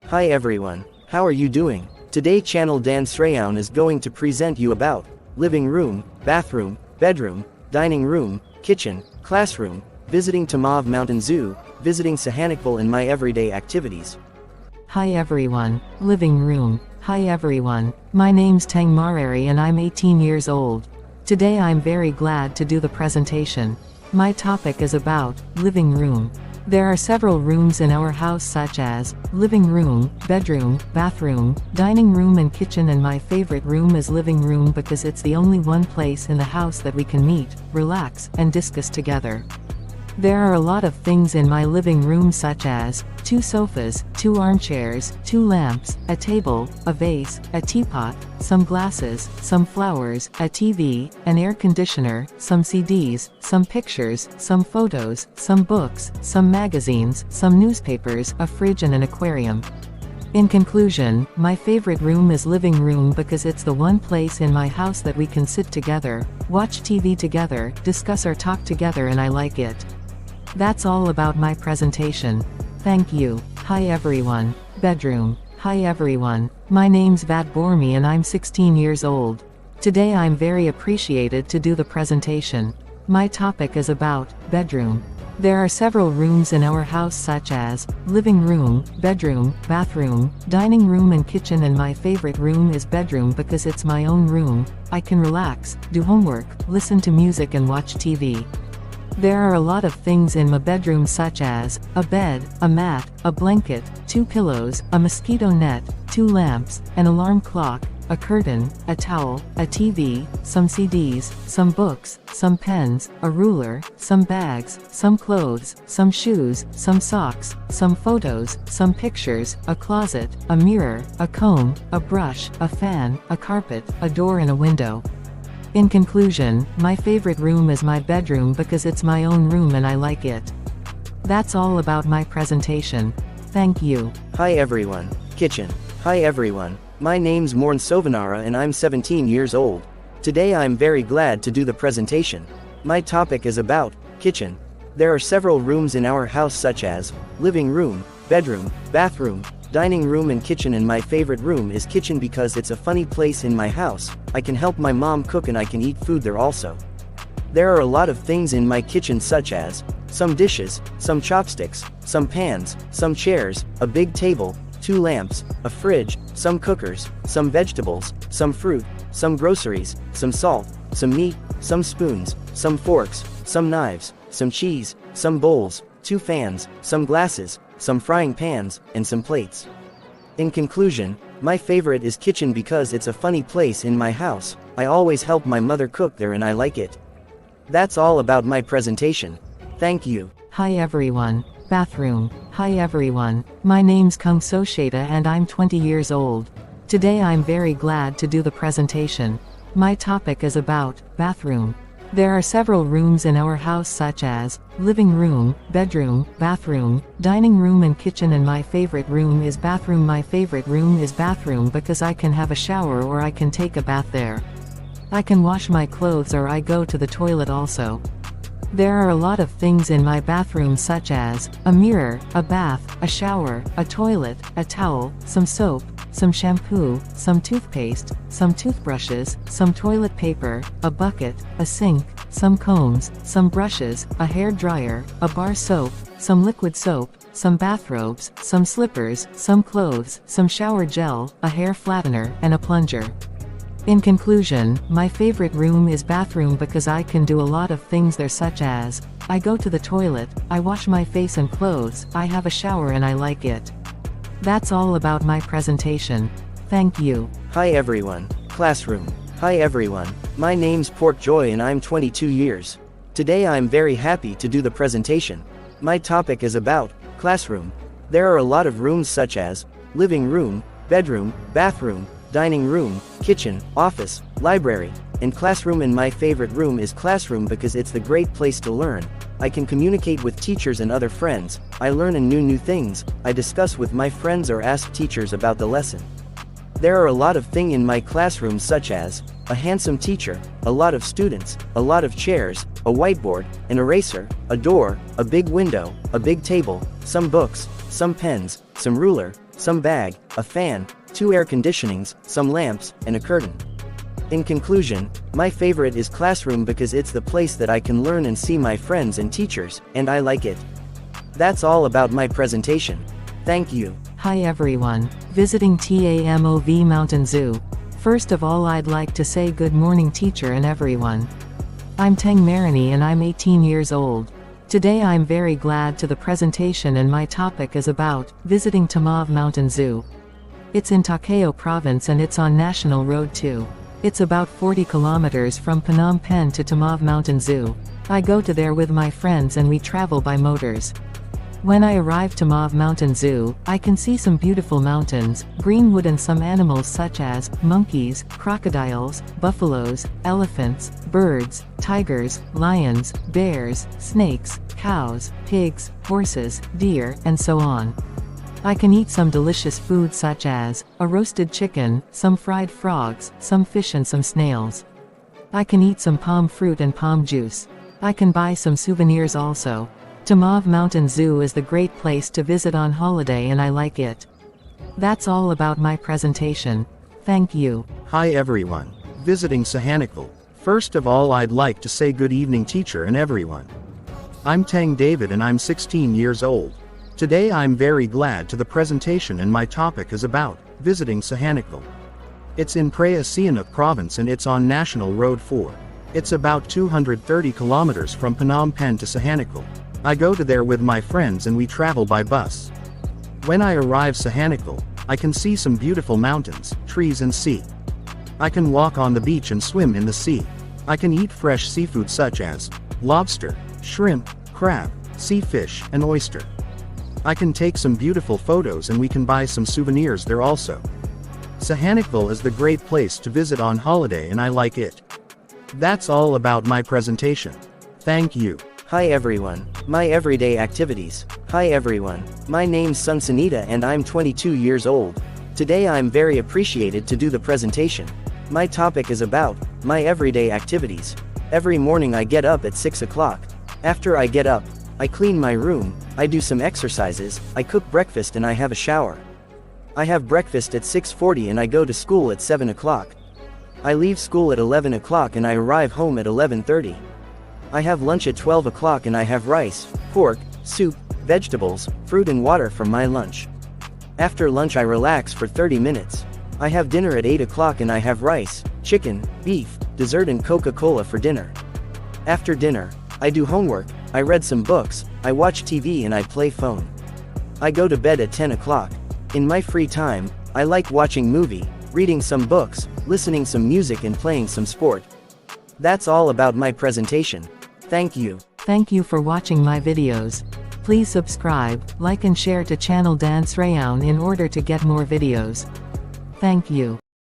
Hi everyone, how are you doing? Today channel Dan Sreyoun is going to present you about living room, bathroom, bedroom, dining room, kitchen, classroom, visiting Tamov Mountain Zoo, visiting Sihanoukville and my everyday activities. Hi everyone, living room. Hi everyone, my name's Tang Marari and I'm 18 years old. Today I'm very glad to do the presentation. My topic is about living room. There are several rooms in our house such as living room, bedroom, bathroom, dining room and kitchen, and my favorite room is living room because it's the only one place in the house that we can meet, relax, and discuss together. There are a lot of things in my living room such as 2 sofas, 2 armchairs, 2 lamps, a table, a vase, a teapot, some glasses, some flowers, a TV, an air conditioner, some CDs, some pictures, some photos, some books, some magazines, some newspapers, a fridge and an aquarium. In conclusion, my favorite room is living room because it's the one place in my house that we can sit together, watch TV together, discuss or talk together, and I like it. That's all about my presentation. Thank you. Hi everyone. Bedroom. Hi everyone. My name's Vat Bormi and I'm 16 years old. Today I'm very appreciated to do the presentation. My topic is about bedroom. There are several rooms in our house such as living room, bedroom, bathroom, dining room and kitchen, and my favorite room is bedroom because it's my own room. I can relax, do homework, listen to music and watch TV. There are a lot of things in my bedroom such as a bed, a mat, a blanket, 2 pillows, a mosquito net, 2 lamps, an alarm clock, a curtain, a towel, a TV, some CDs, some books, some pens, a ruler, some bags, some clothes, some shoes, some socks, some photos, some pictures, a closet, a mirror, a comb, a brush, a fan, a carpet, a door and a window. In conclusion, my favorite room is my bedroom because it's my own room and I like it. That's all about my presentation. Thank you. Hi everyone. Kitchen. Hi everyone. My name's Morn Sovanara and I'm 17 years old. Today I'm very glad to do the presentation. My topic is about kitchen. There are several rooms in our house such as living room, bedroom, bathroom, dining room and kitchen, and my favorite room is kitchen because it's a funny place in my house. I can help my mom cook and I can eat food there also. There are a lot of things in my kitchen such as some dishes, some chopsticks, some pans, some chairs, a big table, 2 lamps, a fridge, some cookers, some vegetables, some fruit, some groceries, some salt, some meat, some spoons, some forks, some knives, some cheese, some bowls, 2 fans, some glasses, some frying pans, and some plates. In conclusion, my favorite is kitchen because it's a funny place in my house. I always help my mother cook there and I like it. That's all about my presentation. Thank you. Hi everyone. Bathroom. Hi everyone. My name's Kung Sosheta and I'm 20 years old. Today I'm very glad to do the presentation. My topic is about bathroom. There are several rooms in our house such as living room, bedroom, bathroom, dining room and kitchen, and my favorite room is bathroom. My favorite room is bathroom because I can have a shower or I can take a bath there. I can wash my clothes or I go to the toilet also. There are a lot of things in my bathroom such as a mirror, a bath, a shower, a toilet, a towel, some soap, some shampoo, some toothpaste, some toothbrushes, some toilet paper, a bucket, a sink, some combs, some brushes, a hair dryer, a bar soap, some liquid soap, some bathrobes, some slippers, some clothes, some shower gel, a hair flattener, and a plunger. In conclusion, my favorite room is bathroom because I can do a lot of things there such as I go to the toilet, I wash my face and clothes, I have a shower and I like it. That's all about my presentation. Thank you. Hi everyone. Classroom. Hi everyone. My name's Port Joy and I'm 22 years. Today I'm very happy to do the presentation. My topic is about classroom. There are a lot of rooms such as living room, bedroom, bathroom, dining room, kitchen, office, library, and classroom, and my favorite room is classroom because it's the great place to learn. I can communicate with teachers and other friends, I learn new things, I discuss with my friends or ask teachers about the lesson. There are a lot of things in my classroom such as a handsome teacher, a lot of students, a lot of chairs, a whiteboard, an eraser, a door, a big window, a big table, some books, some pens, some ruler, some bag, a fan, 2 air conditionings, some lamps, and a curtain. In conclusion, my favorite is classroom because it's the place that I can learn and see my friends and teachers, and I like it. That's all about my presentation. Thank you. Hi everyone, visiting Tamov Mountain Zoo. First of all, I'd like to say good morning teacher and everyone. I'm Tang Marini and I'm 18 years old. Today I'm very glad to the presentation and my topic is about visiting Tamov Mountain Zoo. It's in Takeo province and it's on National Road 2. It's about 40 kilometers from Phnom Penh to Tamov Mountain Zoo. I go to there with my friends and we travel by motors. When I arrive to Tamov Mountain Zoo, I can see some beautiful mountains, greenwood and some animals such as monkeys, crocodiles, buffaloes, elephants, birds, tigers, lions, bears, snakes, cows, pigs, horses, deer, and so on. I can eat some delicious food such as a roasted chicken, some fried frogs, some fish and some snails. I can eat some palm fruit and palm juice. I can buy some souvenirs also. Tamov Mountain Zoo is the great place to visit on holiday and I like it. That's all about my presentation. Thank you. Hi everyone. Visiting Sihanoukville. First of all, I'd like to say good evening teacher and everyone. I'm Tang David and I'm 16 years old. Today I'm very glad to the presentation and my topic is about visiting Sihanoukville. It's in Sihanoukville province and it's on National Road 4. It's about 230 kilometers from Phnom Penh to Sihanoukville. I go to there with my friends and we travel by bus. When I arrive Sihanoukville, I can see some beautiful mountains, trees and sea. I can walk on the beach and swim in the sea. I can eat fresh seafood such as lobster, shrimp, crab, sea fish, and oyster. I can take some beautiful photos and we can buy some souvenirs there also. Sihanoukville is the great place to visit on holiday and I like it. That's all about my presentation. Thank you. Hi everyone. My everyday activities. Hi everyone. My name's Sunsanita and I'm 22 years old. Today I'm very appreciated to do the presentation. My topic is about my everyday activities. Every morning I get up at 6 o'clock. After I get up, I clean my room, I do some exercises, I cook breakfast and I have a shower. I have breakfast at 6:40 and I go to school at 7 o'clock. I leave school at 11 o'clock and I arrive home at 11:30. I have lunch at 12 o'clock and I have rice, pork, soup, vegetables, fruit and water for my lunch. After lunch I relax for 30 minutes. I have dinner at 8 o'clock and I have rice, chicken, beef, dessert and Coca-Cola for dinner. After dinner, I do homework, I read some books, I watch TV and I play phone. I go to bed at 10 o'clock. In my free time, I like watching movie, reading some books, listening some music and playing some sport. That's all about my presentation. Thank you. Thank you for watching my videos. Please subscribe, like and share to channel Dan Sreyoun in order to get more videos. Thank you.